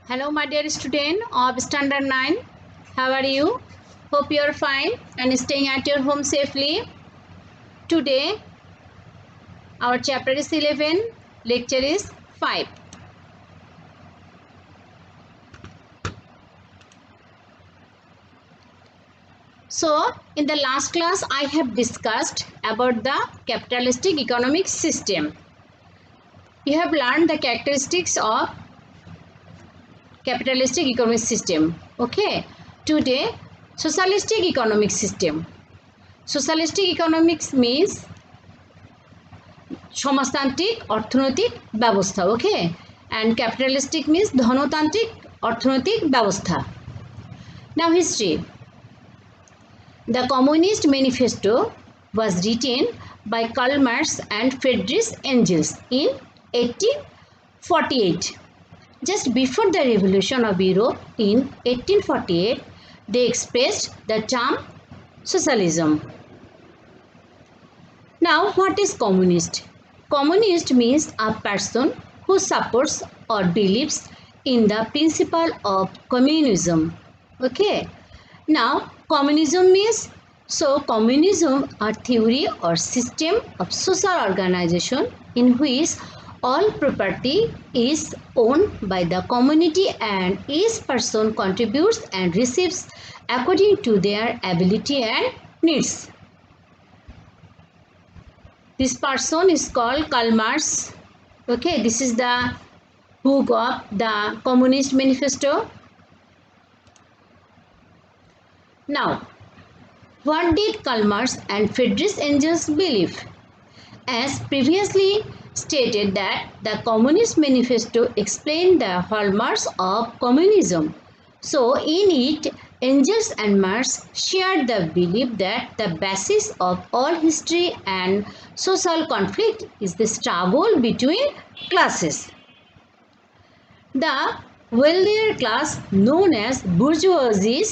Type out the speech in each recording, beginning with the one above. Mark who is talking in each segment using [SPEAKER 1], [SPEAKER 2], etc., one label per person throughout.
[SPEAKER 1] Hello, my dear student of Standard 9. How are you? Hope you are fine and staying at your home safely. Today, our chapter is 11, lecture is 5. So, in the last class, I have discussed about the capitalistic economic system. You have learned the characteristics of capitalistic economic system. Okay. Today, socialistic economic system. Socialistic economics means সমাজতান্ত্রিক অর্থনৈতিক ব্যবস্থা, okay, and capitalistic means ধনতান্ত্রিক অর্থনৈতিক ব্যবস্থা। Now history. The communist manifesto was written by Karl Marx and Friedrich Engels in 1848. Just before the revolution of Europe in 1848, they expressed the term socialism. Now, what is communist? Communist means a person who supports or believes in the principle of communism. Okay. Now, communism means, communism a theory or system of social organization in which all property is owned by the community and each person contributes and receives according to their ability and needs. This person is called Karl Marx. Okay, this is the book of the Communist Manifesto. Now, what did Karl Marx and Friedrich Engels believe? As previously stated that the Communist Manifesto explained the hallmarks of communism. So, in it, Engels and Marx shared the belief that the basis of all history and social conflict is the struggle between classes. The wealthier class, known as bourgeoisie,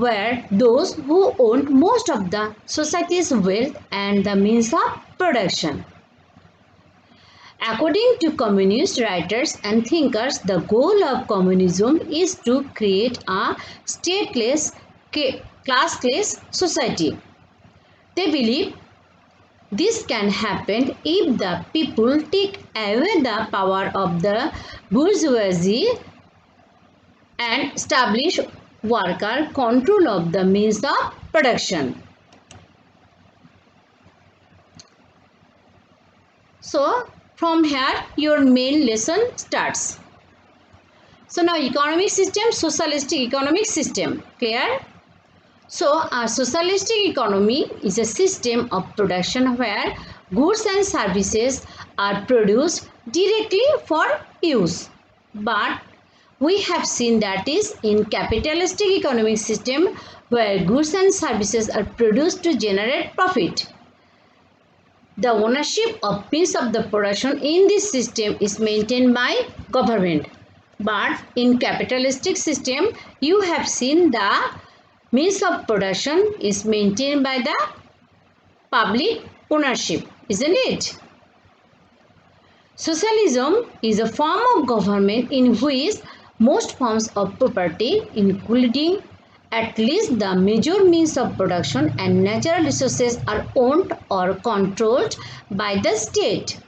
[SPEAKER 1] were those who owned most of the society's wealth and the means of production. According to communist writers and thinkers, the goal of communism is to create a stateless, classless society. They believe this can happen if the people take away the power of the bourgeoisie and establish worker control of the means of production. So, from here your main lesson starts. So now economic system, socialistic economic system, clear? So a socialistic economy is a system of production where goods and services are produced directly for use. But we have seen that is in capitalistic economic system where goods and services are produced to generate profit. The ownership of piece of the production in this system is maintained by government. But in capitalistic system, you have seen the means of production is maintained by the public ownership, isn't it? Socialism is a form of government in which most forms of property, including at least the major means of production and natural resources, are owned or controlled by the state.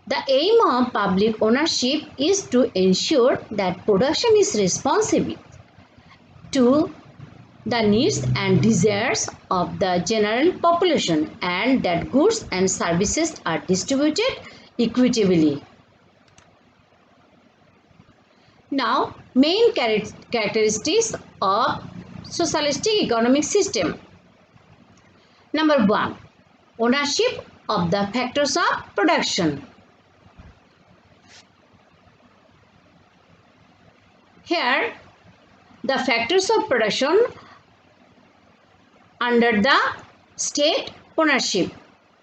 [SPEAKER 1] The aim of public ownership is to ensure that production is responsive to the needs and desires of the general population and that goods and services are distributed equitably. Now, main characteristics of socialistic economic system. Number 1, ownership of the factors of production. Here, the factors of production under the state ownership.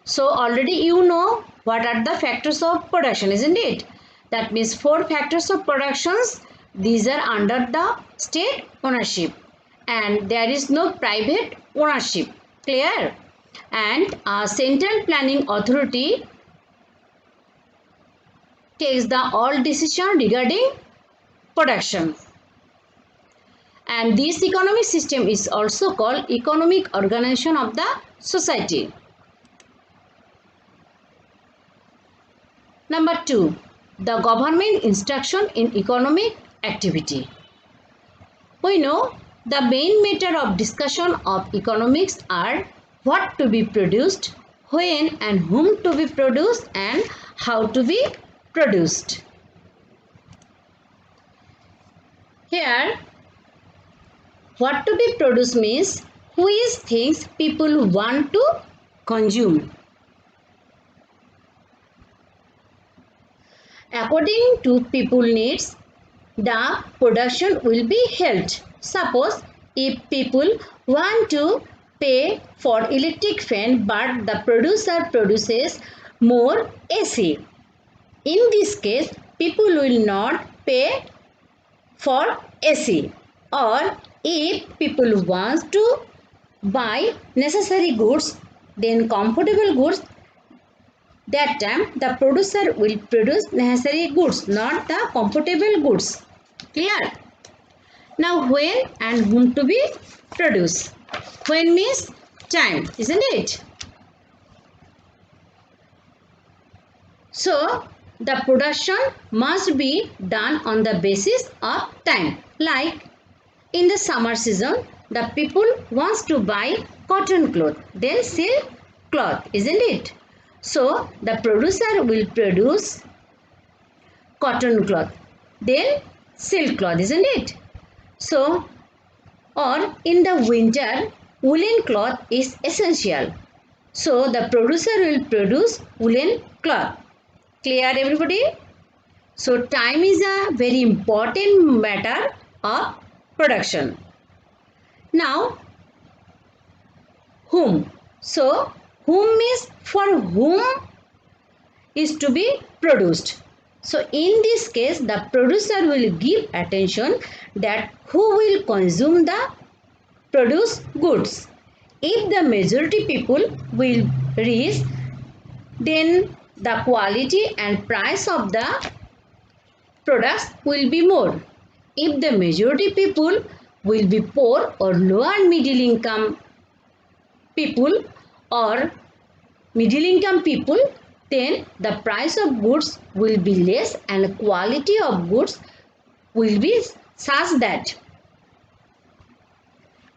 [SPEAKER 1] So, already you know what are the factors of production, isn't it? That means 4 factors of productions. These are under the state ownership and there is no private ownership. Clear? And a central planning authority takes the all decision regarding production. And this economic system is also called economic organization of the society. Number 2, the government instruction in economic activity. We know the main matter of discussion of economics are what to be produced, when and whom to be produced, and how to be produced. Here, what to be produced means which things people want to consume. According to people needs, the production will be held. Suppose if people want to pay for electric fan but the producer produces more AC. In this case, people will not pay for AC. Or if people want to buy necessary goods, then comfortable goods, that time the producer will produce necessary goods, not the comfortable goods. Clear? Now when and whom to be produced. When means time, isn't it? So the production must be done on the basis of time. Like in the summer season, the people wants to buy cotton cloth, then silk cloth, isn't it? So the producer will produce cotton cloth, then silk cloth, isn't it? So, or in the winter, woolen cloth is essential. So the producer will produce woolen cloth. Clear everybody? So time is a very important matter of production. Now, whom? So whom means for whom is to be produced. So in this case, the producer will give attention that who will consume the produced goods. If the majority people will reach, then the quality and price of the products will be more. If the majority people will be poor or lower middle income people or middle income people, then the price of goods will be less and quality of goods will be such that.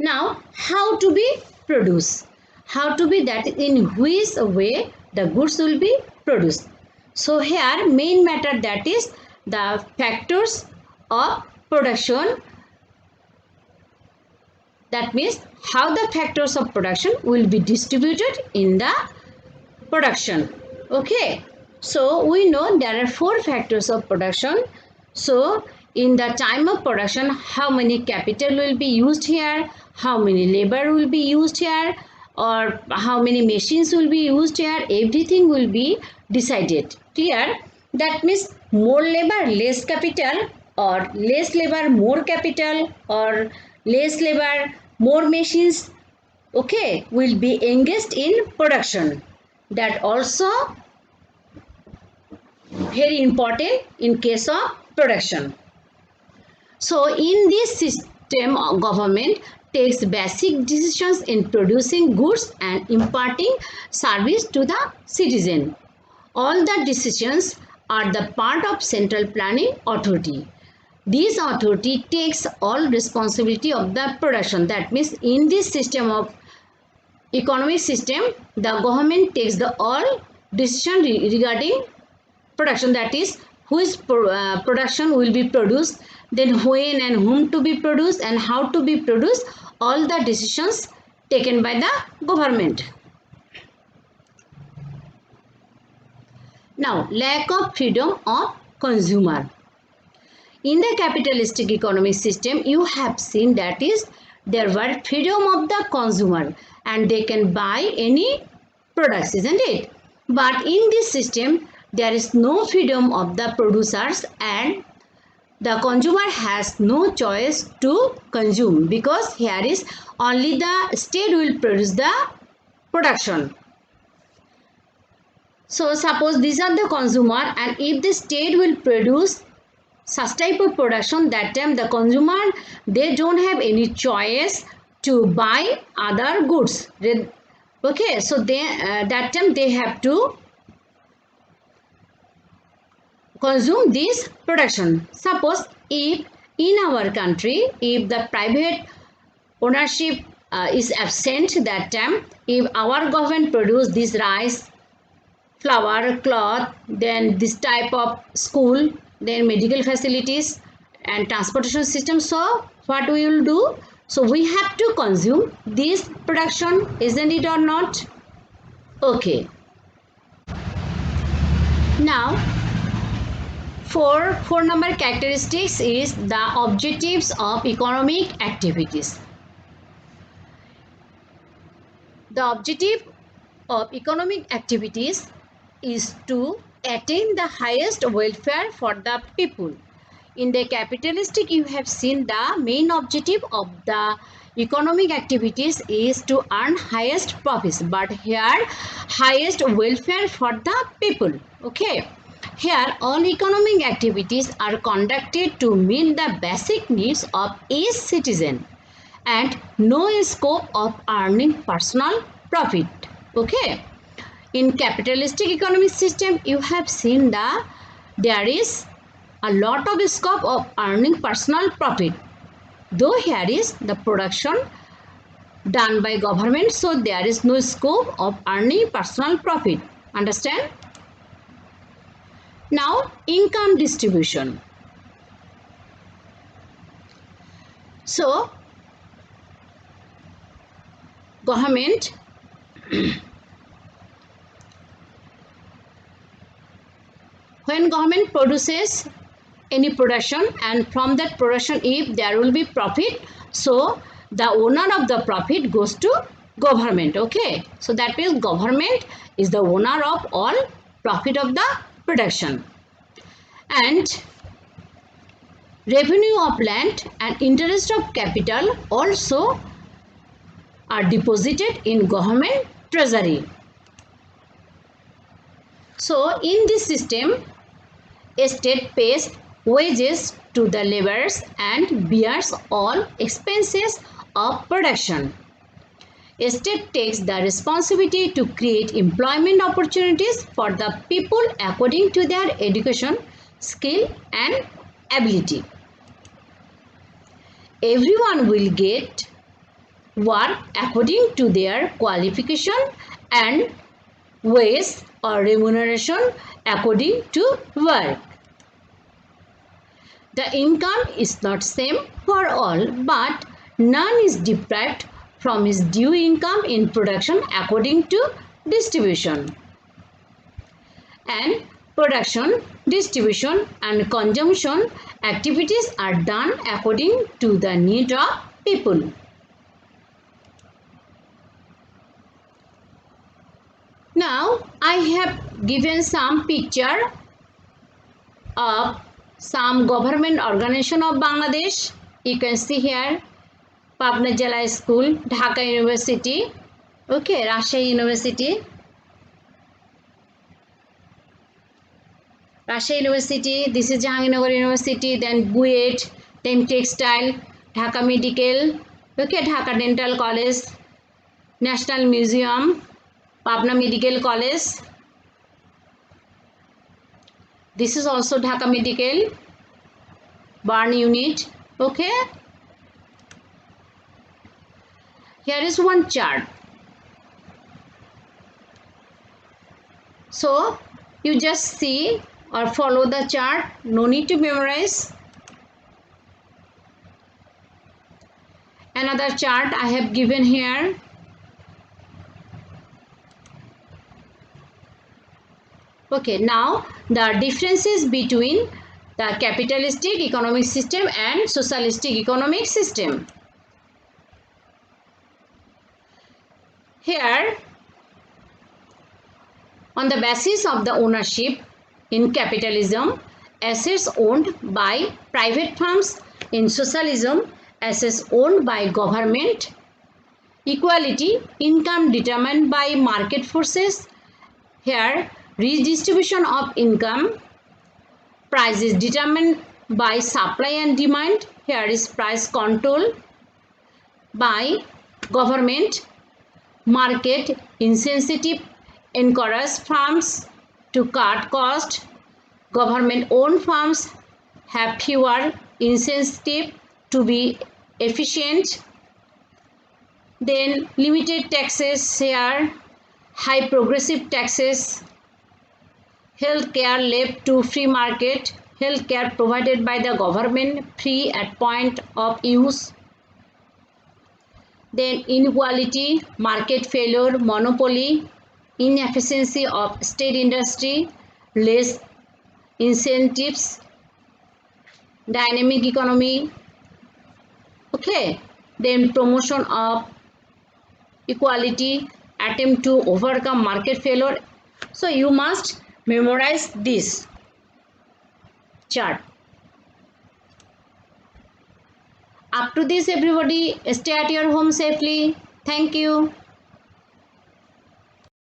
[SPEAKER 1] Now, how to be produced? How to be that in which way the goods will be produced? So here main matter that is the factors of production. That means how the factors of production will be distributed in the production. Okay, so we know there are 4 factors of production. So in the time of production, how many capital will be used here, how many labor will be used here, or how many machines will be used here, everything will be decided. Clear? That means more labor, less capital, or less labor, more capital, or less labor, more machines, okay, will be engaged in production. That also very important in case of production. So in this system, government takes basic decisions in producing goods and imparting service to the citizen. All the decisions are the part of central planning authority. This authority takes all responsibility of the production. That means in this system of economic system, the government takes the all decision regarding production, that is whose production will be produced, then when and whom to be produced and how to be produced, all the decisions taken by the government. Now, lack of freedom of consumer. In the capitalistic economic system, you have seen that is there were freedom of the consumer and they can buy any products, isn't it? But in this system, there is no freedom of the producers and the consumer has no choice to consume because here is only the state will produce the production. So suppose these are the consumer, and if the state will produce such type of production, that time the consumer, they don't have any choice to buy other goods. Okay, so they that time they have to consume this production. Suppose if in our country, if the private ownership is absent, that time if our government produce this rice, flour, cloth, then this type of school, then medical facilities and transportation system, so what we will do? So we have to consume this production, isn't it or not? Okay, now four number characteristics is the objectives of economic activities. The objective of economic activities is to attain the highest welfare for the people. In the capitalistic, you have seen the main objective of the economic activities is to earn highest profits, but here highest welfare for the people. Okay, here all economic activities are conducted to meet the basic needs of each citizen and no scope of earning personal profit. Okay, in capitalistic economic system, you have seen that there is a lot of scope of earning personal profit, though here is the production done by government, so there is no scope of earning personal profit. Understand? Now income distribution. So government when government produces any production, and from that production if there will be profit, so the owner of the profit goes to government. Okay, so that means government is the owner of all profit of the production, and revenue of land and interest of capital also are deposited in government treasury. So in this system, a state pays wages to the laborers and bears all expenses of production. A state takes the responsibility to create employment opportunities for the people according to their education, skill and ability. Everyone will get work according to their qualification and wage or remuneration according to work. The income is not same for all, but none is deprived from his due income in production according to distribution. And production, distribution and consumption activities are done according to the need of people. Now I have given some picture of some government organization of Bangladesh. You can see here Pabna Jala School, Dhaka University, okay, Rajshahi University, this is Jahangirnagar University, then BUET, then Textile, Dhaka Medical, okay, Dhaka Dental College, National Museum, Pabna Medical College. This is also Dhaka Medical, Burn Unit, okay. Here is one chart. So you just see or follow the chart, no need to memorize. Another chart I have given here. Okay, now the differences between the capitalistic economic system and socialistic economic system. Here, on the basis of the ownership in capitalism, assets owned by private firms; in socialism, assets owned by government; equality, income determined by market forces. Here, redistribution of income, price is determined by supply and demand. Here is price control by government. Market insensitive encourage farms to cut cost. Government owned farms have fewer incentive to be efficient. Then limited taxes here, high progressive taxes. Healthcare left to free market. Healthcare provided by the government, free at point of use. Then inequality, market failure, monopoly, inefficiency of state industry, less incentives, dynamic economy. Okay, then promotion of equality, attempt to overcome market failure. So you must memorize this chart. Up to this, everybody, stay at your home safely. Thank you.